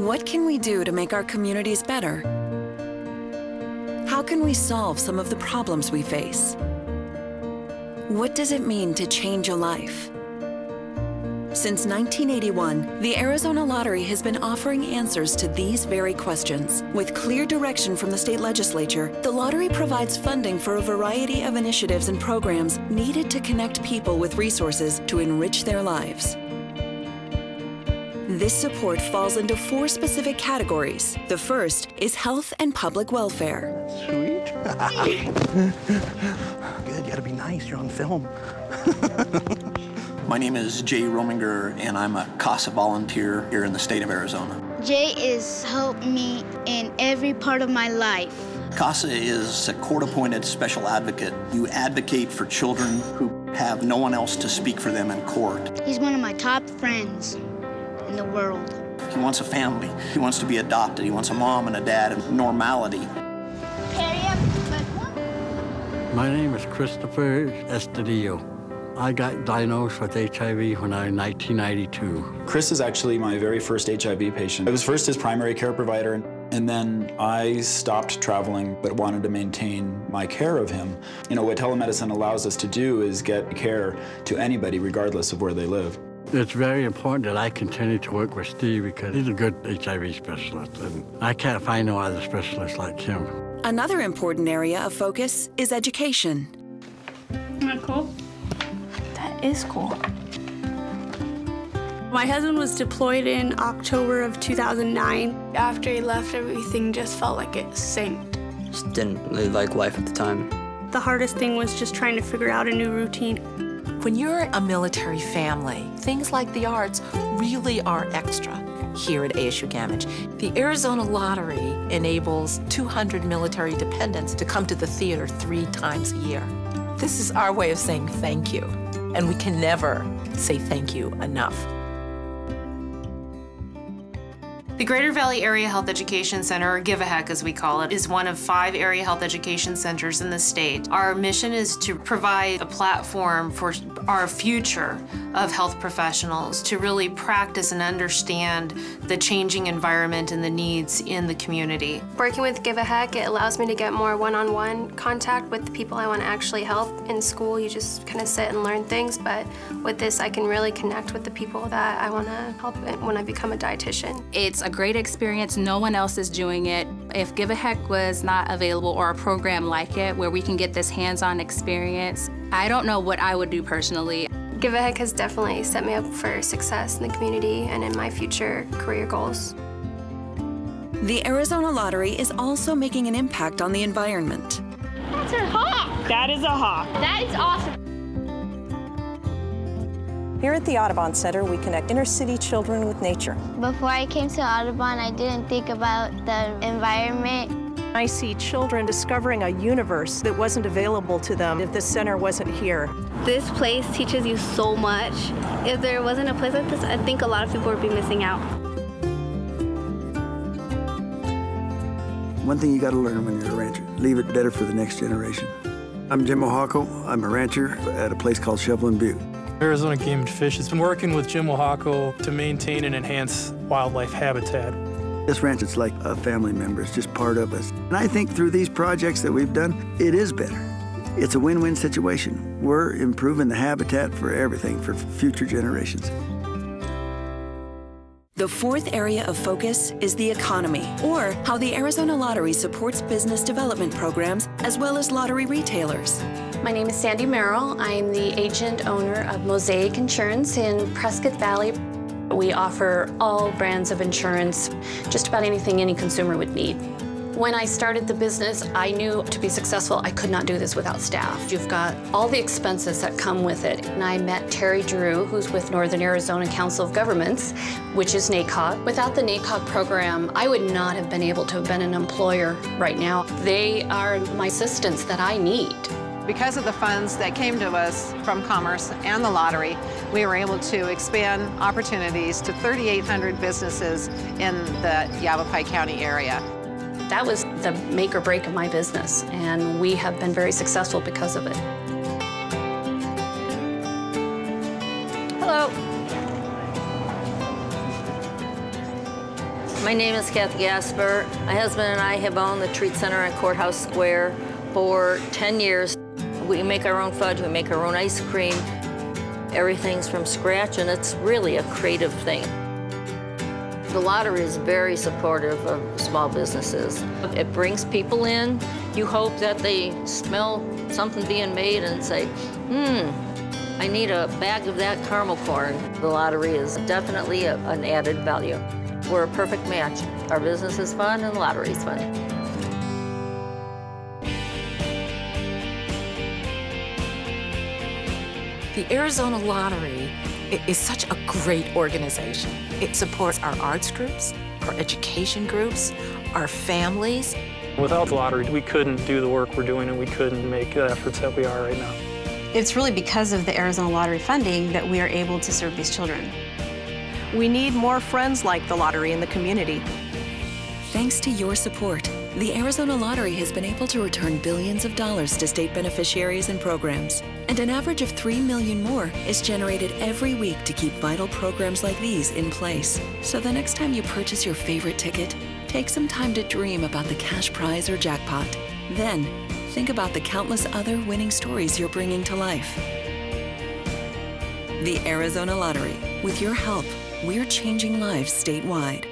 What can we do to make our communities better? How can we solve some of the problems we face? What does it mean to change a life? Since 1981, the Arizona Lottery has been offering answers to these very questions. With clear direction from the state legislature, the lottery provides funding for a variety of initiatives and programs needed to connect people with resources to enrich their lives. This support falls into 4 specific categories. The first is health and public welfare. Sweet. Good, you gotta be nice, you're on film. My name is Jay Rominger, and I'm a CASA volunteer here in the state of Arizona. Jay has helped me in every part of my life. CASA is a court-appointed special advocate. You advocate for children who have no one else to speak for them in court. He's one of my top friends in the world. He wants a family. He wants to be adopted. He wants a mom and a dad and normality. My name is Christopher Estudillo. I got diagnosed with HIV when I was 1992. Chris is actually my very first HIV patient. I was first his primary care provider, and then I stopped traveling but wanted to maintain my care of him. You know, what telemedicine allows us to do is get care to anybody regardless of where they live. It's very important that I continue to work with Steve because he's a good HIV specialist, and I can't find no other specialist like him. Another important area of focus is education. Isn't that cool? That is cool. My husband was deployed in October of 2009. After he left, everything just felt like it sank. Just didn't really like life at the time. The hardest thing was just trying to figure out a new routine. When you're a military family, things like the arts really are extra here at ASU Gamage. The Arizona Lottery enables 200 military dependents to come to the theater 3 times a year. This is our way of saying thank you, and we can never say thank you enough. The Greater Valley Area Health Education Center, or Give a Heck as we call it, is one of 5 area health education centers in the state. Our mission is to provide a platform for our future of health professionals to really practice and understand the changing environment and the needs in the community. Working with Give a Heck, it allows me to get more one-on-one contact with the people I want to actually help. In school, you just kind of sit and learn things, but with this, I can really connect with the people that I want to help when I become a dietitian. It's a great experience. No one else is doing it. If Give a Heck was not available, or a program like it where we can get this hands-on experience, I don't know what I would do personally. Give a Heck has definitely set me up for success in the community and in my future career goals. The Arizona Lottery is also making an impact on the environment. That's a hawk! That is a hawk. That is awesome. Here at the Audubon Center, we connect inner-city children with nature. Before I came to Audubon, I didn't think about the environment. I see children discovering a universe that wasn't available to them if this center wasn't here. This place teaches you so much. If there wasn't a place like this, I think a lot of people would be missing out. One thing you got to learn when you're a rancher, leave it better for the next generation. I'm Jim Ohako. I'm a rancher at a place called Shovelin Butte. Arizona Game and Fish has been working with Jim Ohako to maintain and enhance wildlife habitat. This ranch, it's like a family member. It's just part of us. And I think through these projects that we've done, it is better. It's a win-win situation. We're improving the habitat for everything, for future generations. The 4th area of focus is the economy, or how the Arizona Lottery supports business development programs as well as lottery retailers. My name is Sandy Merrill. I'm the agent owner of Mosaic Insurance in Prescott Valley. We offer all brands of insurance, just about anything any consumer would need. When I started the business, I knew to be successful, I could not do this without staff. You've got all the expenses that come with it. And I met Terry Drew, who's with Northern Arizona Council of Governments, which is NACOG. Without the NACOG program, I would not have been able to have been an employer right now. They are my assistants that I need. Because of the funds that came to us from Commerce and the lottery, we were able to expand opportunities to 3,800 businesses in the Yavapai County area. That was the make or break of my business, and we have been very successful because of it. Hello. My My name is Kathy Gasper. My husband and I have owned the Treat Center on Courthouse Square for 10 years. We make our own fudge, we make our own ice cream. Everything's from scratch, and it's really a creative thing. The lottery is very supportive of small businesses. It brings people in. You hope that they smell something being made and say, I need a bag of that caramel corn. The lottery is definitely an added value. We're a perfect match. Our business is fun and the lottery is fun. The Arizona Lottery is such a great organization. It supports our arts groups, our education groups, our families. Without the lottery, we couldn't do the work we're doing and we couldn't make the efforts that we are right now. It's really because of the Arizona Lottery funding that we are able to serve these children. We need more friends like the lottery in the community. Thanks to your support, the Arizona Lottery has been able to return billions of dollars to state beneficiaries and programs. And an average of 3 million more is generated every week to keep vital programs like these in place. So the next time you purchase your favorite ticket, take some time to dream about the cash prize or jackpot. Then, think about the countless other winning stories you're bringing to life. The Arizona Lottery. With your help, we're changing lives statewide.